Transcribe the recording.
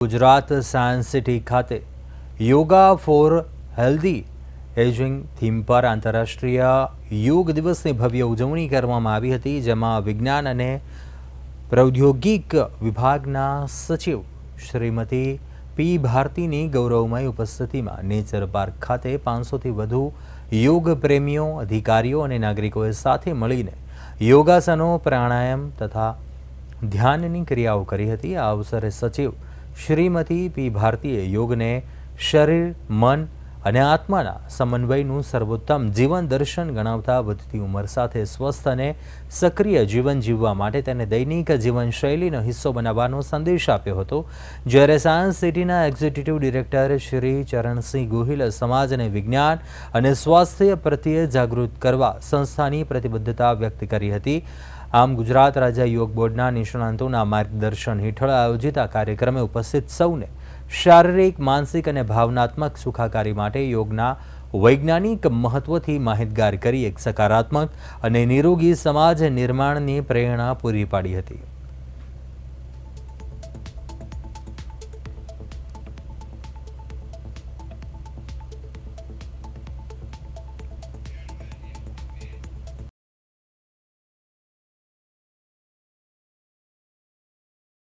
Gujarat science city ખાતે yoga for healthy ageing theme પર આંતરરાષ્ટ્રીય યોગ દિવસની ભવ્ય ઉજવણી કરવામાં આવી હતી, જેમાં વિજ્ઞાન અને પ્રૌદ્યોગિક વિભાગના સચિવ શ્રીમતી પી ભારતીની ગૌરવમય ઉપસ્થિતિમાં નેચર પાર્ક ખાતે 500થી વધુ યોગ પ્રેમીઓ, અધિકારીઓ અને નાગરિકોએ સાથે મળીને યોગાસનો, પ્રાણાયામ તથા ધ્યાનની ક્રિયાઓ કરી હતી। આ અવસરે સચિવ શ્રીમતી પી ભારતીએ યોગને શરીર, મન અને આત્માના સમન્વયનું સર્વોત્તમ જીવન દર્શન ગણાવતા વધતી ઉંમર સાથે સ્વસ્થ અને સક્રિય જીવન જીવવા માટે તેને દૈનિક જીવનશૈલીનો હિસ્સો બનાવવાનો સંદેશ આપ્યો હતો। જ્યારે સાયન્સ સિટીના એક્ઝિક્યુટિવ ડિરેક્ટર શ્રી ચરણસિંહ ગોહિલે સમાજ અને વિજ્ઞાન અને સ્વાસ્થ્ય પ્રત્યે જાગૃત કરવા સંસ્થાની પ્રતિબદ્ધતા વ્યક્ત કરી હતી। આમ ગુજરાત રાજ્ય યોગ બોર્ડના નિષ્ણાંતોના માર્ગદર્શન હેઠળ આયોજિત આ કાર્યક્રમે ઉપસ્થિત સૌને શારીરિક, માનસિક અને ભાવનાત્મક સુખાકારી માટે યોગના વૈજ્ઞાનિક મહત્વથી માહિતગાર કરી એક સકારાત્મક અને નિરોગી સમાજ નિર્માણની પ્રેરણા પૂરી પાડી હતી।